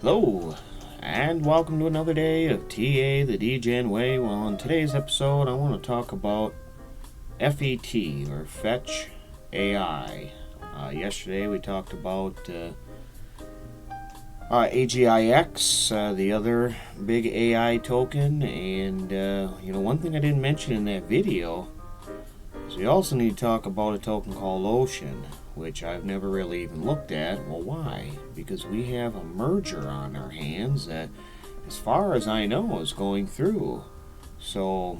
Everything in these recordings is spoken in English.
Hello, and welcome to another day of TA the DGen way. Well, on today's episode, I want to talk about FET, or Fetch AI. Yesterday we talked about Agix, the other big AI token, and one thing I didn't mention in that video is we also need to talk about a token called Ocean, which I've never really even looked at. Well, why? Because we have a merger on our hands that, as far as I know, is going through. So,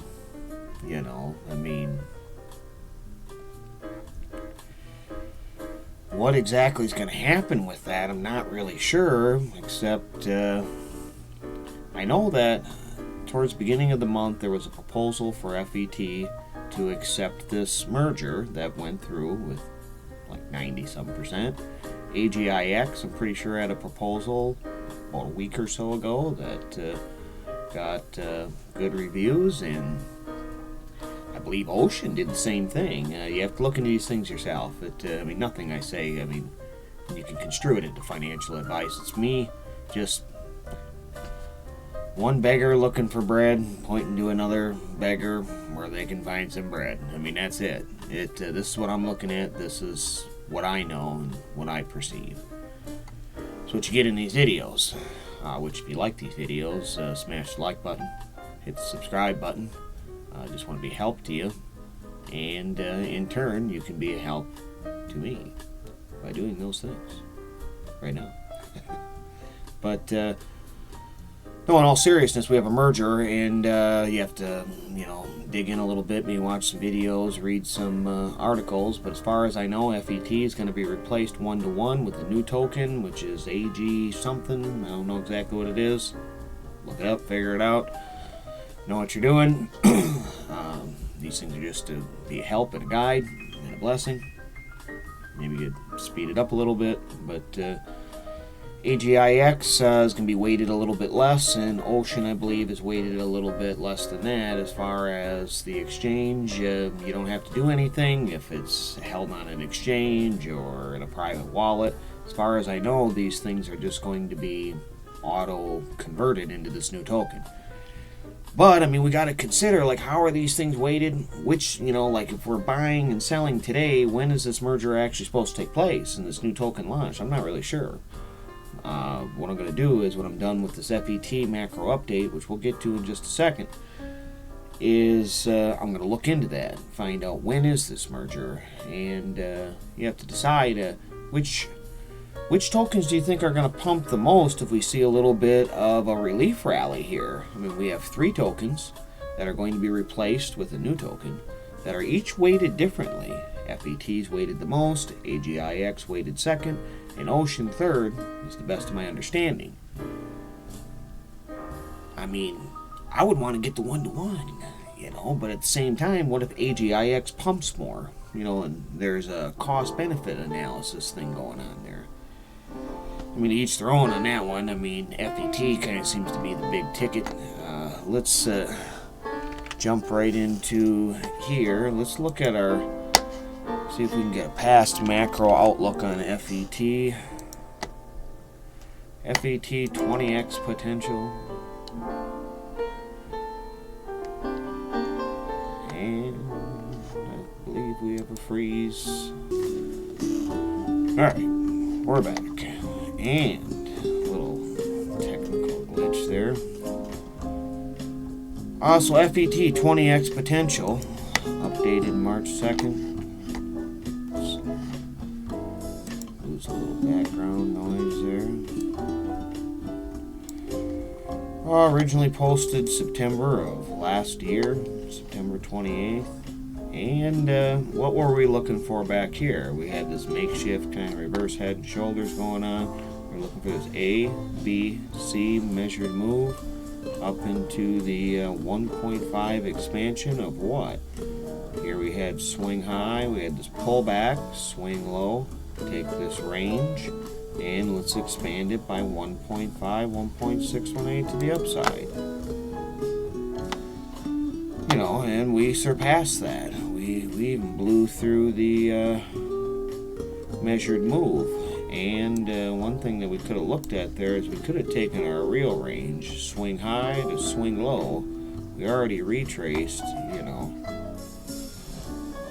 what exactly is going to happen with that, I'm not really sure, except I know that towards the beginning of the month there was a proposal for FET to accept this merger that went through with like 90-some%. AGIX, I'm pretty sure, had a proposal about a week or so ago that got good reviews, and I believe Ocean did the same thing. You have to look into these things yourself. Nothing I say, you can construe it into financial advice. It's me, just one beggar looking for bread, pointing to another beggar where they can find some bread. That's it. This is what I'm looking at. This is what I know and what I perceive. So what you get in these videos, which if you like these videos, smash the like button, hit the subscribe button. I just want to be a help to you, and in turn you can be a help to me by doing those things right now. But no, in all seriousness, we have a merger, and you have to, dig in a little bit, maybe watch some videos, read some articles. But as far as I know, FET is going to be replaced 1-to-1 with a new token, which is AG something. I don't know exactly what it is. Look it up, figure it out. Know what you're doing. These things are just to be a help and a guide and a blessing. Maybe you could speed it up a little bit, but AGIX is going to be weighted a little bit less, and Ocean, I believe, is weighted a little bit less than that. As far as the exchange, you don't have to do anything if it's held on an exchange or in a private wallet. As far as I know, these things are just going to be auto-converted into this new token. But, we got to consider, how are these things weighted? Which, if we're buying and selling today, when is this merger actually supposed to take place and this new token launch? I'm not really sure. What I'm going to do is, when I'm done with this FET macro update, which we'll get to in just a second, is I'm going to look into that, find out when is this merger, and you have to decide which tokens do you think are going to pump the most if we see a little bit of a relief rally here? We have 3 tokens that are going to be replaced with a new token that are each weighted differently. FET's weighted the most, AGIX weighted second, and Ocean third, is the best of my understanding. I would want to get the 1-to-1, but at the same time, what if AGIX pumps more? And there's a cost-benefit analysis thing going on there. To each their own on that one. FET kind of seems to be the big ticket. Let's jump right into here. Let's look at see if we can get a past macro outlook on FET. FET 20x potential. And I believe we have a freeze. Alright, we're back. And a little technical glitch there. So FET 20x potential, updated March 2nd. Lose a little background noise there. Originally posted September of last year, September 28th. And what were we looking for back here? We had this makeshift kind of reverse head and shoulders going on. We're looking for this A, B, C measured move up into the 1.5 expansion of what? Here we had swing high, we had this pullback, swing low, take this range, and let's expand it by 1.5, 1.618 to the upside. And we surpassed that. We even blew through the measured move. And one thing that we could have looked at there is we could have taken our real range, swing high to swing low. We already retraced, you know,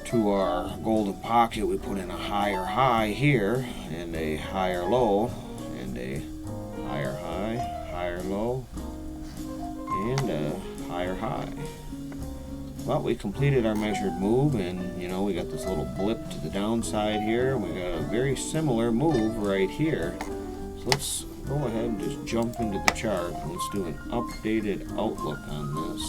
to our golden pocket. We put in a higher high here, and a higher low, and a higher high, higher low, and a higher high. Well, we completed our measured move, and you know, we got this little blip to the downside here, and we got a very similar move right here. So let's go ahead and just jump into the chart, and let's do an updated outlook on this.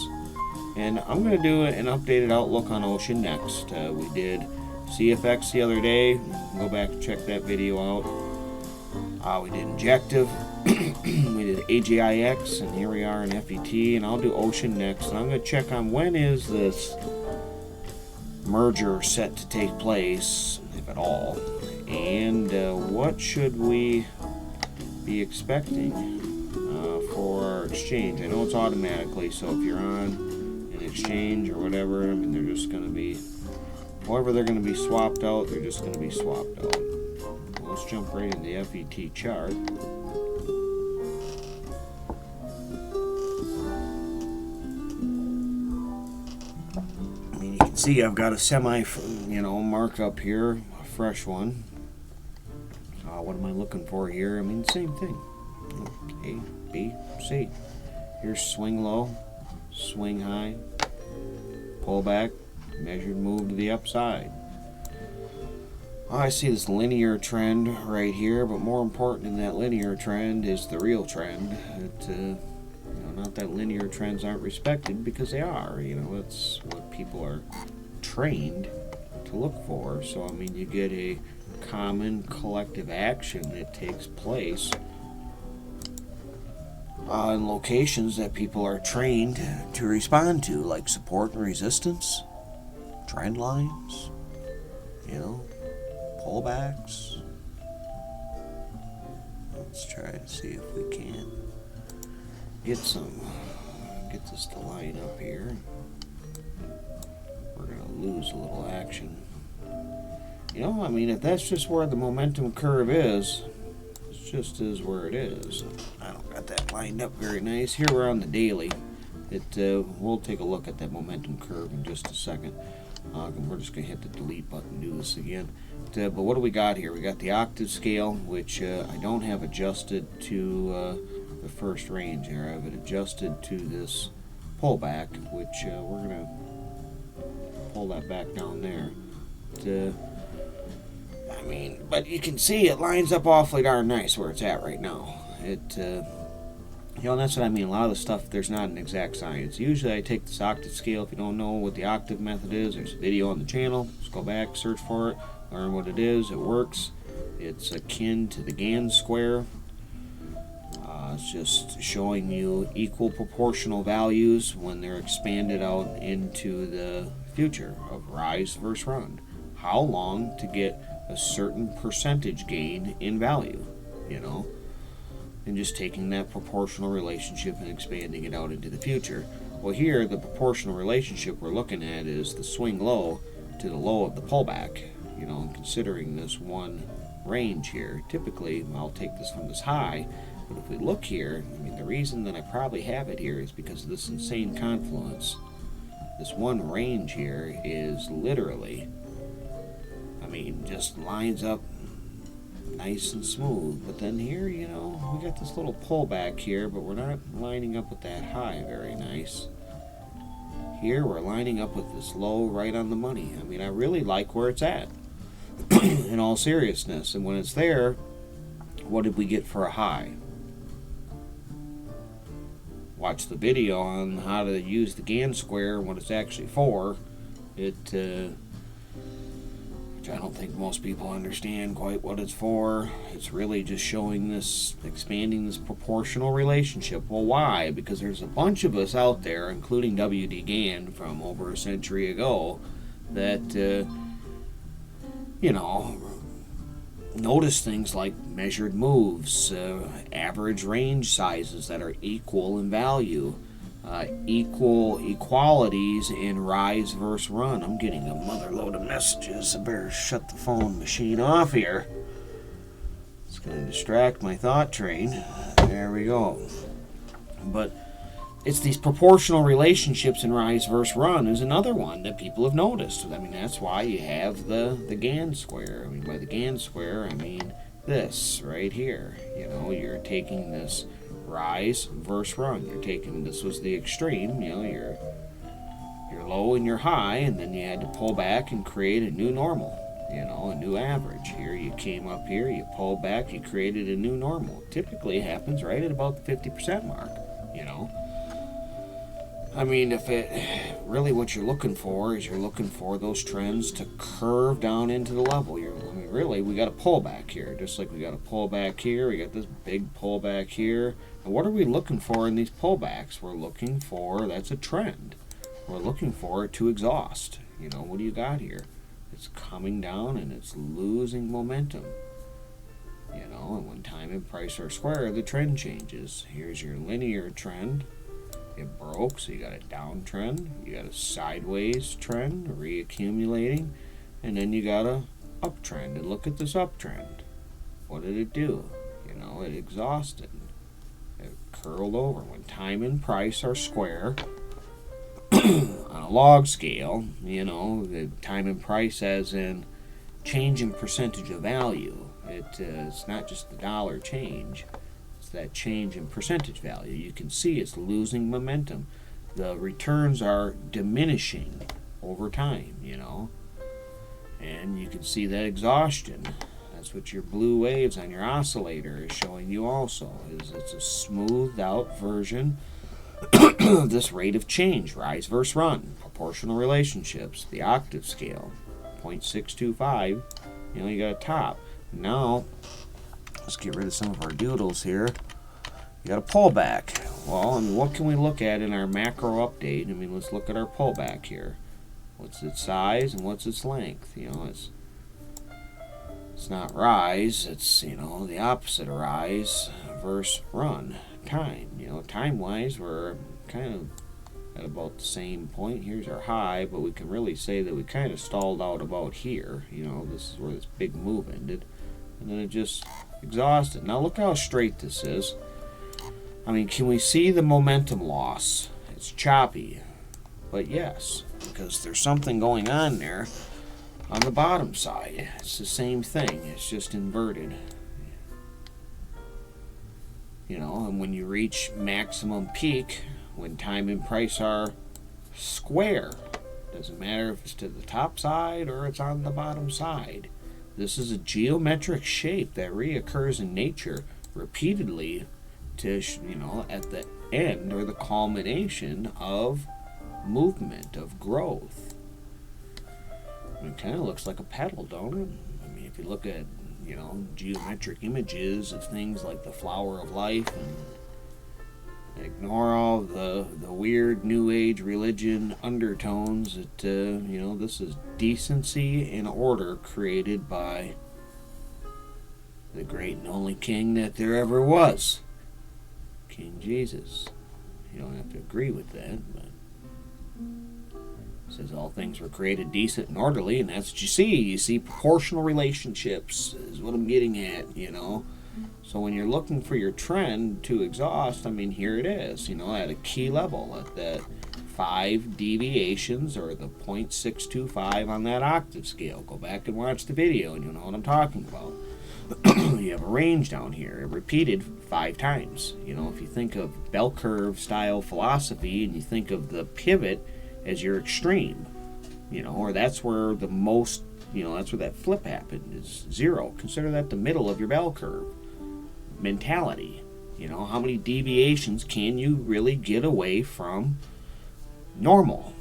And I'm going to do an updated outlook on Ocean next. We did CFX the other day. Go back and check that video out. We did Injective. We did AGIX, and here we are in FET, and I'll do Ocean next. And I'm going to check on when is this merger set to take place, if at all, and what should we be expecting for our exchange. I know it's automatically, so if you're on an exchange or whatever, I mean, they're just going to be, however they're going to be swapped out, they're just going to be swapped out. Let's jump right in the FET chart. I mean, you can see I've got a semi, markup here, a fresh one. What am I looking for here? I mean, same thing. A, B, C. Here's swing low, swing high, pull back, measured move to the upside. I see this linear trend right here, but more important than that linear trend is the real trend. Not that linear trends aren't respected, because they are. It's what people are trained to look for. So, I mean, you get a common collective action that takes place in locations that people are trained to respond to, like support and resistance, trend lines, pullbacks. Let's try to see if we can get this to line up here. We're gonna lose a little action. I mean, if that's just where the momentum curve is, it just is where it is. I don't got that lined up very nice. Here we're on the daily. We'll take a look at that momentum curve in just a second. We're just going to hit the delete button and do this again. But what do we got here? We got the octave scale, which I don't have adjusted to the first range here. I have it adjusted to this pullback, which we're going to pull that back down there. But you can see it lines up awfully darn nice where it's at right now. And that's what I mean. A lot of the stuff, there's not an exact science. Usually I take this octave scale. If you don't know what the octave method is, there's a video on the channel. Just go back, search for it, learn what it is. It works. It's akin to the Gann square. It's just showing you equal proportional values when they're expanded out into the future of rise versus run. How long to get a certain percentage gain in value, and just taking that proportional relationship and expanding it out into the future. Well, here the proportional relationship we're looking at is the swing low to the low of the pullback, and considering this one range here. Typically, I'll take this from this high, but if we look here, I mean, the reason that I probably have it here is because of this insane confluence. This one range here is literally, just lines up nice and smooth. But then here, we got this little pullback here, but we're not lining up with that high very nice. Here we're lining up with this low right on the money. I mean, I really like where it's at in all seriousness. And when it's there, what did we get for a high? Watch the video on how to use the Gann square and what it's actually for. I don't think most people understand quite what it's for. It's really just showing this, expanding this proportional relationship. Well, why? Because there's a bunch of us out there, including W.D. Gann from over a century ago, that, notice things like measured moves, average range sizes that are equal in value, equalities in rise versus run. I'm getting a mother load of messages. I better shut the phone machine off here. It's going to distract my thought train. There we go. But it's these proportional relationships in rise versus run is another one that people have noticed. I mean, that's why you have the Gann square. I mean, by the Gann square, I mean this right here. You know, you're taking this rise versus run. You're taking, this was the extreme, you know, your low and your high, and then you had to pull back and create a new normal, you know, a new average. Here you came up here, you pulled back, you created a new normal. Typically it happens right at about the 50% mark, you know. I mean, if it really, what you're looking for is you're looking for those trends to curve down into the level. I mean, really, we got a pullback here, just like we got a pullback here. We got this big pullback here. And what are we looking for in these pullbacks? We're looking for, that's a trend. We're looking for it to exhaust. You know, what do you got here? It's coming down and it's losing momentum. You know, and when time and price are square, the trend changes. Here's your linear trend. It broke, so you got a downtrend, you got a sideways trend, reaccumulating, and then you got a uptrend. And look at this uptrend. What did it do? You know, it exhausted. It curled over. When time and price are square, on a log scale, you know, the time and price as in change in percentage of value. It's not just the dollar change. That change in percentage value. You can see it's losing momentum. The returns are diminishing over time, you know. And you can see that exhaustion. That's what your blue waves on your oscillator is showing you also. Is it's a smoothed out version of this rate of change, rise versus run, proportional relationships, the octave scale, 0.625, you know, you got a top. Now, let's get rid of some of our doodles here. You got a pullback. Well, I mean, what can we look at in our macro update? I mean, let's look at our pullback here. What's its size and what's its length? You know, it's not rise. It's, you know, the opposite of rise versus run. Time. You know, time-wise, we're kind of at about the same point. Here's our high, but we can really say that we kind of stalled out about here. You know, this is where this big move ended. And then it just exhausted. Now look how straight this is. I mean, can we see the momentum loss? It's choppy, but yes, because there's something going on there on the bottom side. It's the same thing, it's just inverted. You know, and when you reach maximum peak, when time and price are square, doesn't matter if it's to the top side or it's on the bottom side. This is a geometric shape that reoccurs in nature repeatedly to, you know, at the end or the culmination of movement, of growth. It kind of looks like a pedal, don't it? I mean, if you look at, you know, geometric images of things like the flower of life and ignore all the weird new age religion undertones, that, you know, this is decency and order created by the great and only king that there ever was, King Jesus. You don't have to agree with that, but it says all things were created decent and orderly, and that's what you see. You see proportional relationships is what I'm getting at, you know. So when you're looking for your trend to exhaust, I mean, here it is, you know, at a key level, at that 5 deviations or the 0.625 on that octave scale. Go back and watch the video and you'll know what I'm talking about. You have a range down here, it repeated 5 times. You know, if you think of bell curve style philosophy and you think of the pivot as your extreme, you know, or that's where the most, you know, that's where that flip happened, is 0. Consider that the middle of your bell curve mentality. You know, how many deviations can you really get away from normal,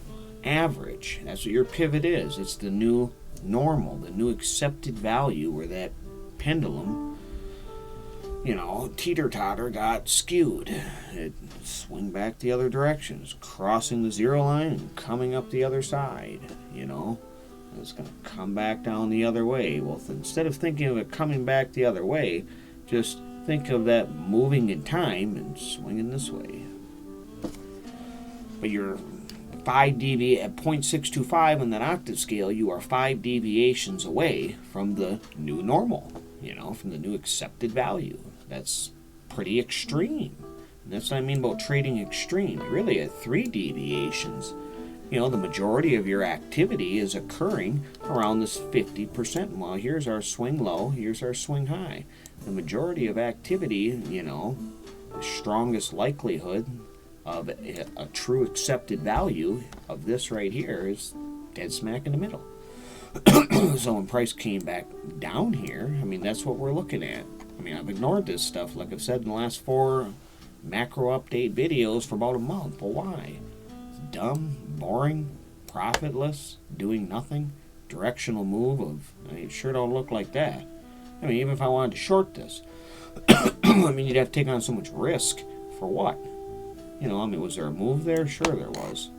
average? That's what your pivot is. It's the new normal, the new accepted value where that pendulum, you know, teeter-totter got skewed. It swing back the other direction. It's crossing the 0 line and coming up the other side, you know. It's going to come back down the other way. Well, instead of thinking of it coming back the other way, just think of that moving in time and swinging this way. But you're 5 at 0.625 on that octave scale, you are 5 deviations away from the new normal. from the new accepted value. That's pretty extreme. And that's what I mean about trading extreme. Really, at 3 deviations, the majority of your activity is occurring around this 50%. Well, here's our swing low, here's our swing high. The majority of activity, the strongest likelihood of a true accepted value of this right here is dead smack in the middle. So when price came back down here, that's what we're looking at. I've ignored this stuff, like I've said in the last 4 macro update videos for about a month. Well, why? It's dumb, boring, profitless, doing nothing, directional move of, it sure don't look like that. Even if I wanted to short this, you'd have to take on so much risk for what? Was there a move there? Sure there was.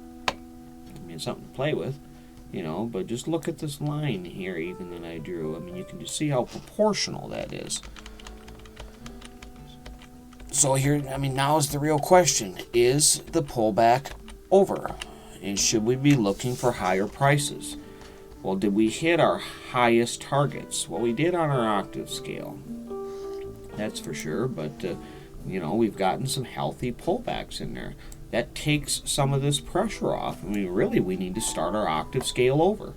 Something to play with. But just look at this line here even that I drew. You can just see how proportional that is. So here, now is the real question. Is the pullback over? And should we be looking for higher prices? Well, did we hit our highest targets? Well, we did on our octave scale. That's for sure, but, we've gotten some healthy pullbacks in there. That takes some of this pressure off. Really, we need to start our octave scale over.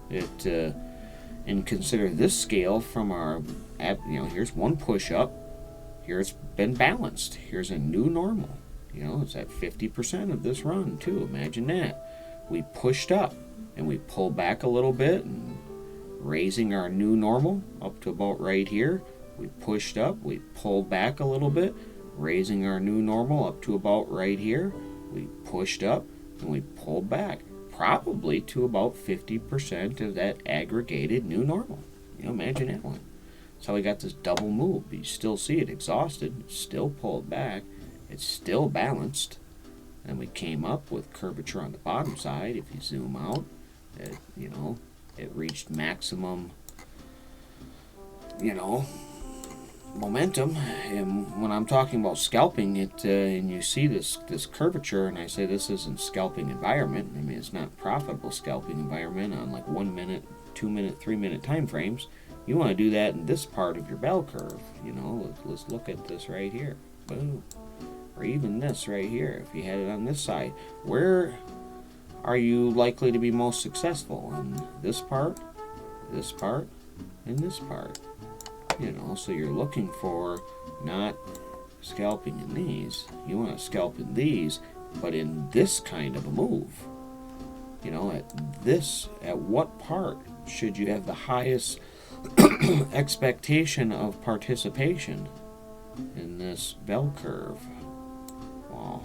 And consider this scale from our, here's one push-up. Here it's been balanced. Here's a new normal. It's at 50% of this run, too. Imagine that. We pushed up, and we pulled back a little bit, and raising our new normal up to about right here. We pushed up, we pulled back a little bit, raising our new normal up to about right here. We pushed up and we pulled back, probably to about 50% of that aggregated new normal. Imagine that one. So we got this double move. You still see it exhausted, still pulled back, it's still balanced. And we came up with curvature on the bottom side. If you zoom out, it reached maximum, momentum. And when I'm talking about scalping it, and you see this curvature, and I say this isn't scalping environment. It's not profitable scalping environment on like 1 minute, 2 minute, 3 minute time frames. You want to do that in this part of your bell curve. Let's look at this right here. Boom. Or even this right here. If you had it on this side, where are you likely to be most successful? In this part, and this part. So you're looking for not scalping in these. You want to scalp in these, but in this kind of a move. At what part should you have the highest expectation of participation in this bell curve? Well,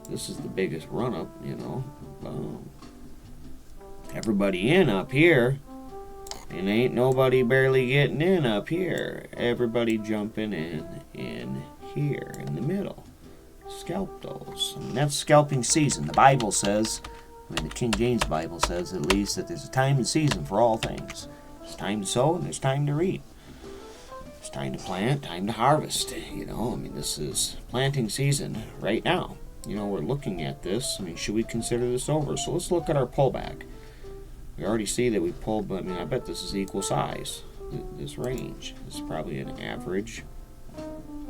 this is the biggest run-up, boom. Everybody in up here, and ain't nobody barely getting in up here. Everybody jumping in here in the middle. Scalp those. That's scalping season. The Bible says, the King James Bible says at least, that there's a time and season for all things. There's time to sow and there's time to reap. There's time to plant, time to harvest. This is planting season right now. We're looking at this. Should we consider this over? So let's look at our pullback. We already see that we pulled, but I bet this is equal size. This range. This is probably an average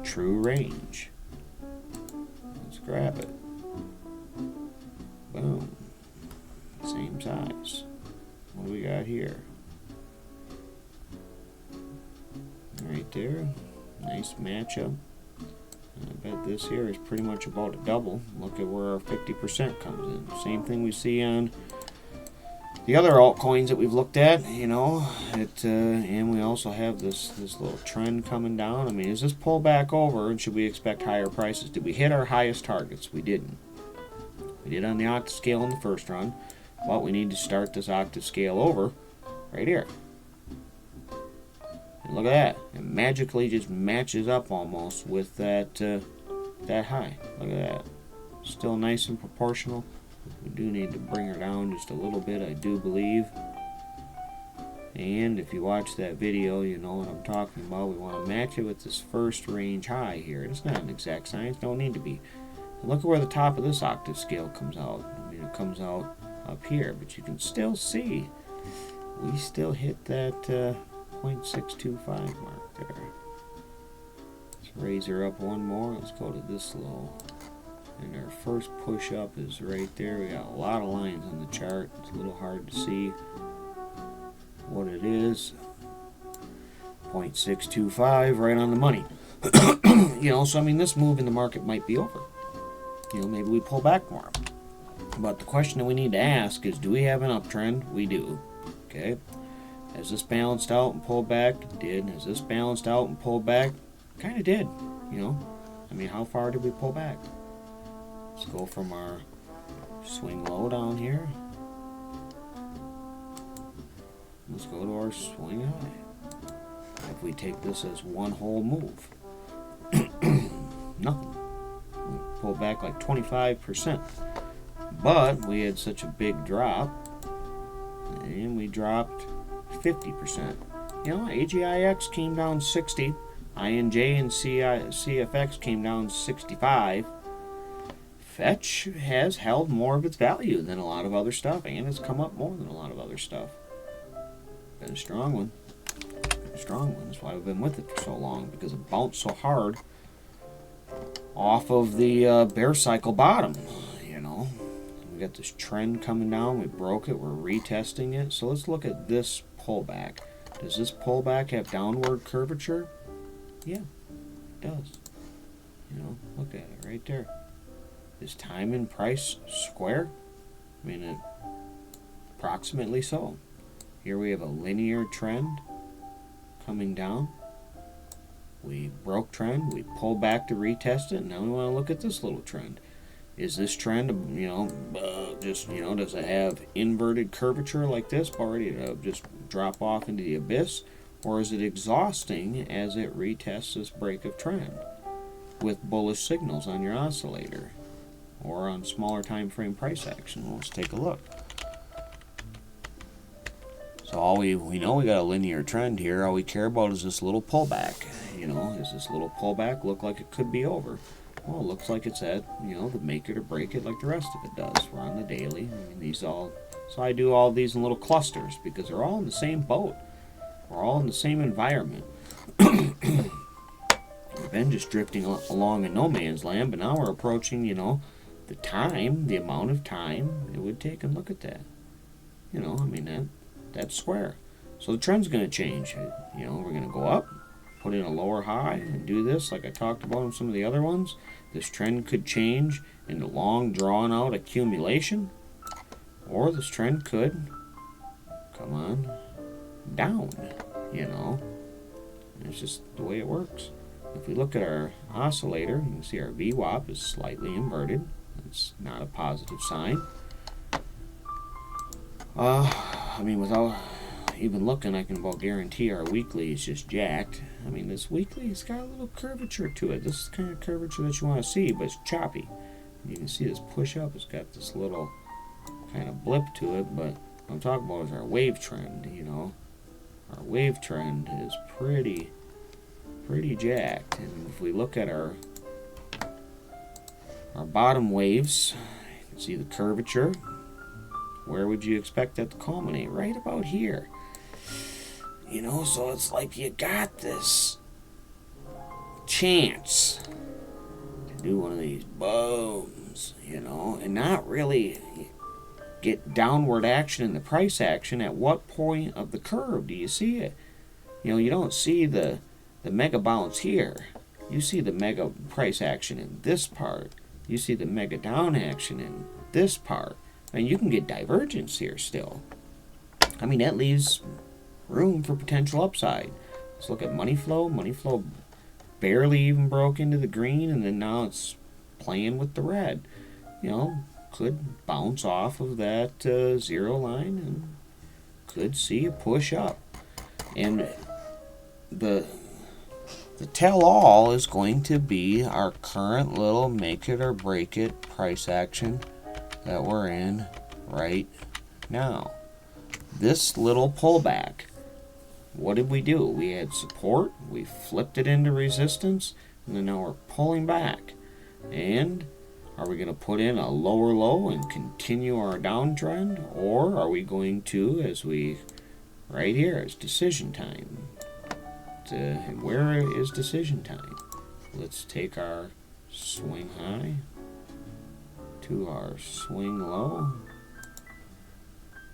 true range. Let's grab it. Boom. Same size. What do we got here? Right there. Nice matchup. And I bet this here is pretty much about a double. Look at where our 50% comes in. Same thing we see on the other altcoins that we've looked at, and we also have this little trend coming down. Is this pullback over, and should we expect higher prices? Did we hit our highest targets? We didn't. We did on the octave scale in the first run, but we need to start this octave scale over right here. And look at that. It magically just matches up almost with that high. Look at that. Still nice and proportional. We do need to bring her down just a little bit, I do believe. And if you watch that video, you know what I'm talking about. We want to match it with this first range high here. It's not an exact science, don't need to be. And look at where the top of this octave scale comes out. It comes out up here, but you can still see we still hit that 0.625 mark there. Let's raise her up one more. Let's go to this low. And our first push up is right there. We got a lot of lines on the chart. It's a little hard to see what it is. 0.625, right on the money. You know, so I mean, this move in the market might be over. You know, maybe we pull back more. But the question that we need to ask is, do we have an uptrend? We do. Okay. Has this balanced out and pulled back? It did. Has this balanced out and pulled back? Kind of did. You know, I mean, how far did we pull back? Let's go from our swing low down here. Let's go to our swing high. If we take this as one whole move, nothing. We pulled back like 25%. But we had such a big drop, and we dropped 50%. You know, AGIX came down 60, INJ and CFX came down 65. Fetch has held more of its value than a lot of other stuff, and it's come up more than a lot of other stuff. Been a strong one. A strong one. That's why we've been with it for so long, because it bounced so hard off of the bear cycle bottom. You know, we got this trend coming down. We broke it. We're retesting it. So let's look at this pullback. Does this pullback have downward curvature? Yeah, it does. You know, look at it right there. Is time and price square? I mean, approximately so. Here we have a linear trend coming down. We broke trend, we pulled back to retest it, and now we want to look at this little trend. Is this trend, you know, just, you know, does it have inverted curvature like this, ready to just drop off into the abyss? Or is it exhausting as it retests this break of trend with bullish signals on your oscillator or on smaller time frame price action? Well, let's take a look. So all we know we got a linear trend here. All we care about is this little pullback. You know, does this little pullback look like it could be over? Well, it looks like it's at, you know, the make it or break it like the rest of it does. We're on the daily. I mean, these all, so I do all these in little clusters because they're all in the same boat. We're all in the same environment. We've been just drifting along in no man's land, but now we're approaching, you know, the time, the amount of time it would take, and look at that. You know, I mean, that's square. So the trend's going to change. You know, we're going to go up, put in a lower high, and do this like I talked about in some of the other ones. This trend could change into long, drawn-out accumulation, or this trend could, come on, down, you know. It's just the way it works. If we look at our oscillator, you can see our VWAP is slightly inverted. That's not a positive sign. I mean, without even looking, I can about guarantee our weekly is just jacked. I mean, this weekly has got a little curvature to it. This is the kind of curvature that you want to see, but it's choppy. You can see this push up. It's got this little kind of blip to it, but what I'm talking about is our wave trend, you know. Our wave trend is pretty jacked. And if we look at our bottom waves, you can see the curvature. Where would you expect that to culminate? Right about here. You know, so it's like you got this chance to do one of these booms, you know, and not really get downward action in the price action. At what point of the curve do you see it? You know, you don't see the mega bounce here. You see the mega price action in this part. You see the mega down action in this part. And you can get divergence here still. I mean, that leaves room for potential upside. Let's look at money flow. Money flow barely even broke into the green, and then now it's playing with the red. You know, could bounce off of that zero line and could see a push up. And the tell-all is going to be our current little make it or break it price action that we're in right now. This little pullback, what did we do? We had support, we flipped it into resistance, and then now we're pulling back. And are we going to put in a lower low and continue our downtrend, or are we going to, as we right here is decision time. And where is decision time? Let's take our swing high to our swing low.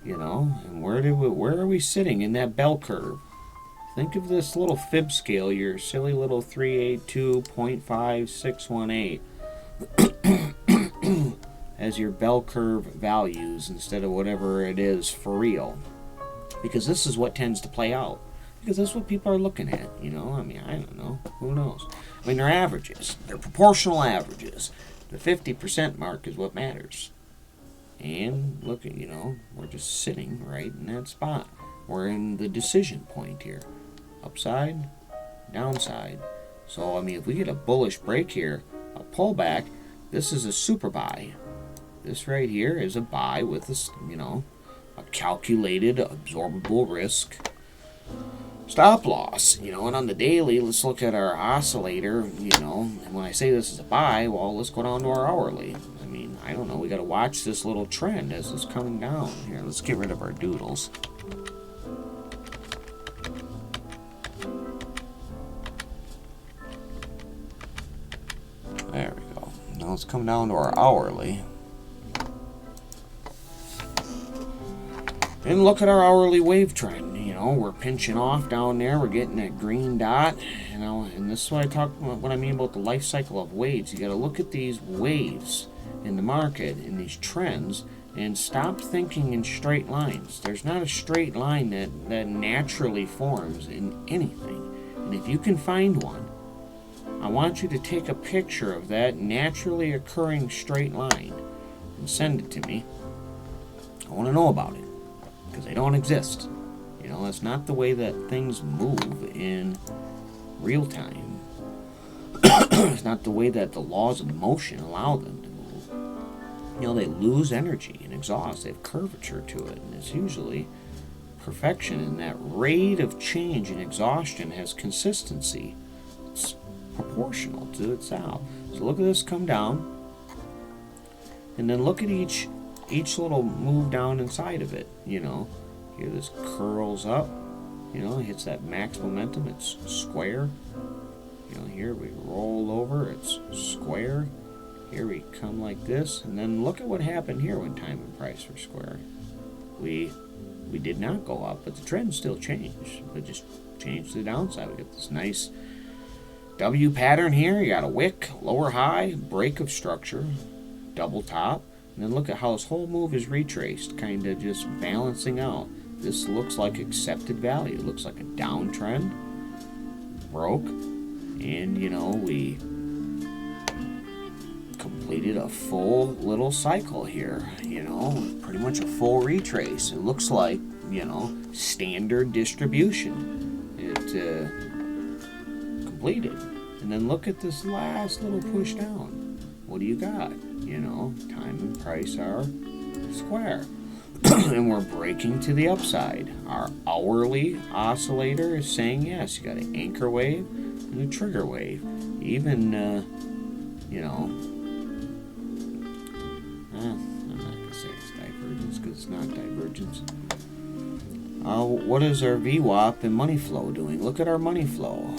You know, and where are we sitting in that bell curve? Think of this little fib scale, your silly little 382.568 as your bell curve values instead of whatever it is for real. Because this is what tends to play out. Because that's what people are looking at, you know. I mean, I don't know. Who knows? I mean, they're averages. They're proportional averages. The 50% mark is what matters. And look at, you know, we're just sitting right in that spot. We're in the decision point here. Upside, downside. So, I mean, if we get a bullish break here, a pullback, this is a super buy. This right here is a buy with this, you know, a calculated, absorbable risk stop loss, you know. And on the daily, let's look at our oscillator, you know. And when I say this is a buy, well, let's go down to our hourly. I mean, I don't know. We got to watch this little trend as it's coming down. Here, let's get rid of our doodles. There we go. Now let's come down to our hourly. And look at our hourly wave trend. You know, we're pinching off down there. We're getting that green dot. You know, and this is what I talk about, what I mean about the life cycle of waves. You got to look at these waves in the market, in these trends, and stop thinking in straight lines. There's not a straight line that naturally forms in anything. And if you can find one, I want you to take a picture of that naturally occurring straight line and send it to me. I want to know about it, because they don't exist. You know, that's not the way that things move in real time. It's not the way that the laws of motion allow them to move. You know, they lose energy and exhaust. They have curvature to it, and it's usually perfection. And that rate of change in exhaustion has consistency. It's proportional to itself. So look at this come down, and then look at each little move down inside of it. You know, here this curls up, you know, hits that max momentum, it's square. You know, here we roll over, it's square. Here we come like this, and then look at what happened here when time and price were square. We did not go up, but the trend still changed. But just changed to the downside. We get this nice W pattern here. You got a wick, lower high, break of structure, double top. And then look at how this whole move is retraced, kind of just balancing out. This looks like accepted value. It looks like a downtrend. Broke. And, you know, we completed a full little cycle here. You know, pretty much a full retrace. It looks like, you know, standard distribution. It completed. And then look at this last little push down. What do you got? You know, time and price are square. And we're breaking to the upside. Our hourly oscillator is saying yes. You got an anchor wave and a trigger wave. Even, you know, I'm not going to say it's divergence because it's not divergence. What is our VWAP and money flow doing? Look at our money flow.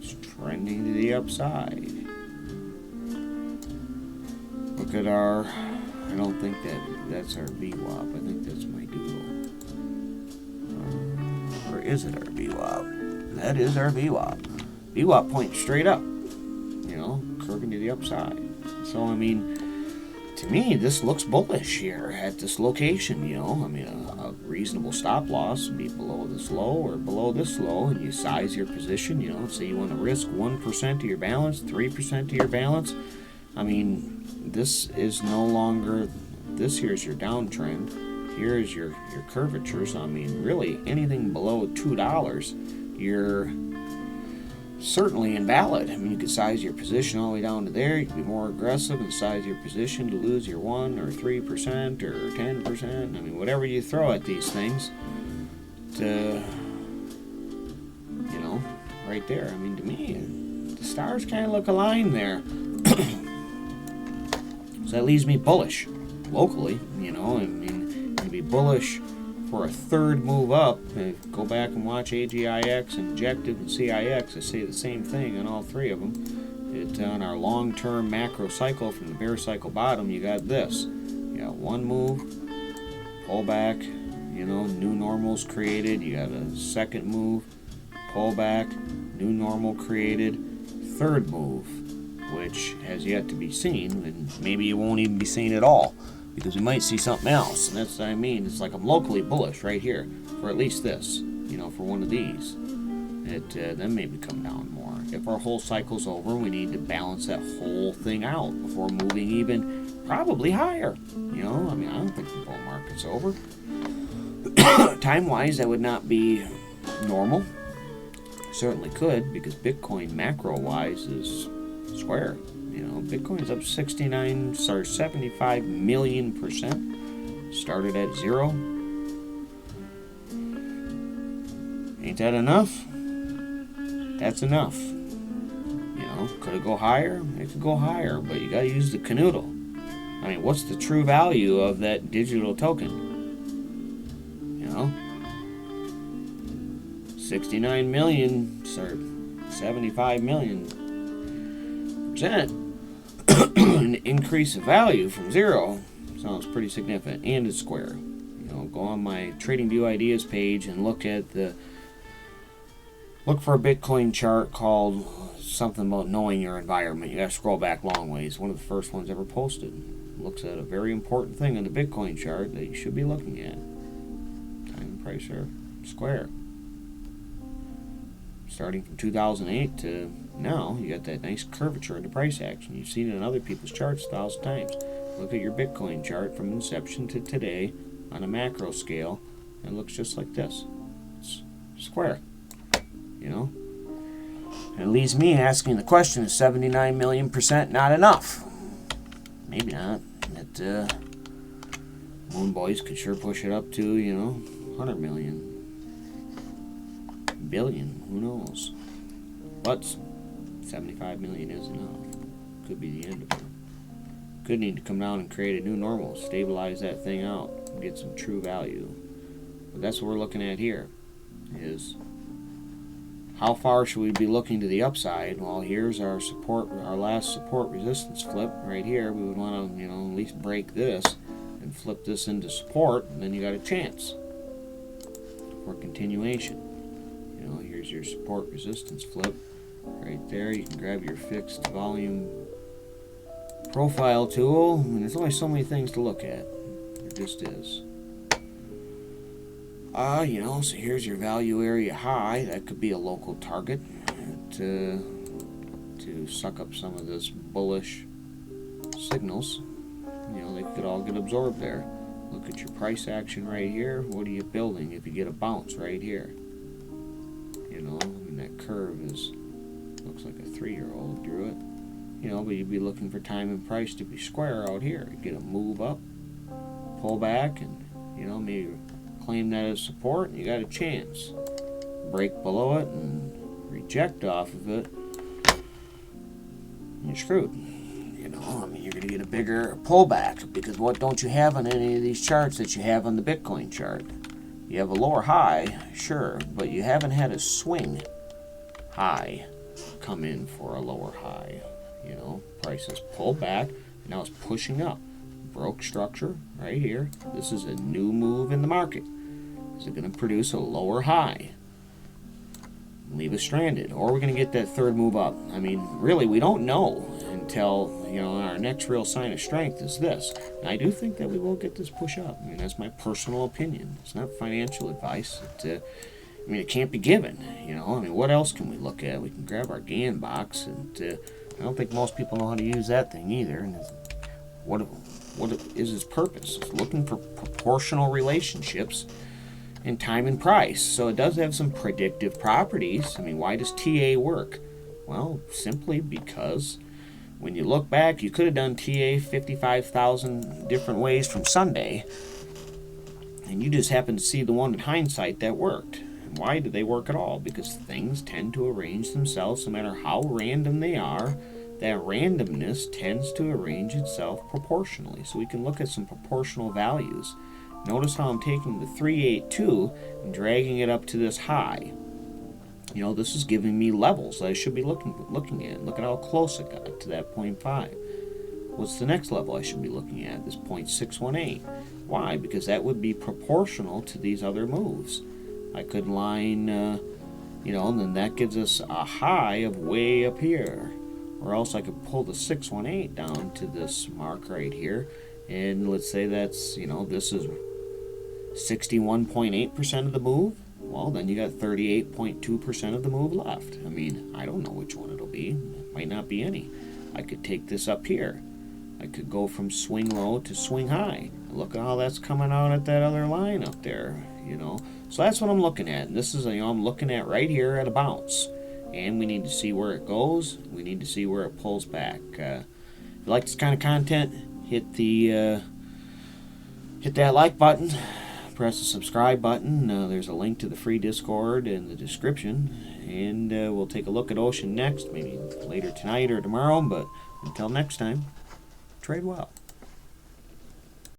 It's trending to the upside. Look at our, I don't think that's our VWAP. I think that's my doodle. Or is it our VWAP? That is our VWAP. VWAP points straight up, you know, curving to the upside. So, I mean, to me, this looks bullish here at this location, you know. I mean, a reasonable stop loss would be below this low or below this low, and you size your position, you know. Say you want to risk 1% of your balance, 3% of your balance. I mean, this is no longer, this here's your downtrend, here is your curvature. So, I mean, really, anything below $2, you're certainly invalid. I mean, you could size your position all the way down to there. You could be more aggressive and size your position to lose your 1 or 3% or 10%. I mean, whatever you throw at these things to, you know, right there. I mean, to me, the stars kind of look aligned there. So that leaves me bullish locally, you know. I mean, to be bullish for a third move up. Go back and watch AGIX, Injective, and CIX. I say the same thing on all three of them. On our long-term macro cycle from the bear cycle bottom, you got this. You got one move, pull back, new normals created. You got a second move, pull back, new normal created. Third move, which has yet to be seen, and maybe it won't even be seen at all, because we might see something else. And that's what I mean. It's like I'm locally bullish right here for at least this, for one of these. It then maybe come down more. If our whole cycle's over, we need to balance that whole thing out before moving even probably higher. I don't think the bull market's over. Time-wise, that would not be normal. Certainly could, because Bitcoin macro-wise is square. Bitcoin's up 75 million%. Started at 0. Ain't that enough? That's enough. Could it go higher? It could go higher, but you gotta use the canoodle. What's the true value of that digital token? 69 million, 75 million%. An increase of value from 0 sounds pretty significant, and it's square. Go on my TradingView Ideas page and look for a Bitcoin chart called something about knowing your environment. You got to scroll back long ways. One of the first ones ever posted. Looks at a very important thing on the Bitcoin chart that you should be looking at. Time and price are square. Starting from 2008 to now, you got that nice curvature in the price action. You've seen it in other people's charts 1,000 times. Look at your Bitcoin chart from inception to today on a macro scale. It looks just like this. It's square. And it leaves me asking the question, is 79 million% not enough? Maybe not. Moon Boys could sure push it up to, 100 million. Billion, who knows? But 75 million is enough. Could be the end of it. Could need to come down and create a new normal, stabilize that thing out, and get some true value. But that's what we're looking at here, is how far should we be looking to the upside? Well, here's our support, our last support resistance flip right here. We would want to, at least break this and flip this into support, and then you got a chance for continuation. Here's your support resistance flip right there. You can grab your fixed volume profile tool. There's only so many things to look at. There just is. So here's your value area high. That could be a local target to suck up some of this bullish signals. They could all get absorbed there. Look at your price action right here. What are you building if you get a bounce right here? That curve looks like a 3-year-old drew it. But you'd be looking for time and price to be square out here. You get a move up, pull back, and maybe claim that as support, and you got a chance. Break below it and reject off of it, and you're screwed. You're going to get a bigger pullback, because what don't you have on any of these charts that you have on the Bitcoin chart? You have a lower high, sure, but you haven't had a swing high come in for a lower high. Prices pulled back, and now it's pushing up. Broke structure right here. This is a new move in the market. Is it going to produce a lower high? Leave us stranded, or we're going to get that third move up. Really, we don't know until our next real sign of strength is this. And I do think that we will get this push up. That's my personal opinion. It's not financial advice. It can't be given. What else can we look at? We can grab our Gann box, and I don't think most people know how to use that thing either. And what is its purpose? It's looking for proportional relationships in time and price. So it does have some predictive properties. Why does TA work? Well, simply because when you look back, you could have done TA 55,000 different ways from Sunday, and you just happen to see the one in hindsight that worked. And why do they work at all? Because things tend to arrange themselves no matter how random they are. That randomness tends to arrange itself proportionally. So we can look at some proportional values. Notice how I'm taking the 382 and dragging it up to this high. You know, this is giving me levels that I should be looking at. Look at how close it got to that 0.5. What's the next level I should be looking at? This 0.618. Why? Because that would be proportional to these other moves. I could line, you know, and then that gives us a high of way up here. Or else I could pull the 618 down to this mark right here. And let's say that's, you know, this is 61.8% of the move. Well, then you got 38.2% of the move left. I mean, I don't know which one it'll be. It might not be any. I could take this up here. I could go from swing low to swing high. Look at how that's coming out at that other line up there, you know. So that's what I'm looking at. And this is, you know, I'm looking at right here at a bounce. And we need to see where it goes. We need to see where it pulls back. If you like this kind of content, hit that like button. Press the subscribe button. There's a link to the free Discord in the description. And we'll take a look at Ocean next, maybe later tonight or tomorrow. But until next time, trade well.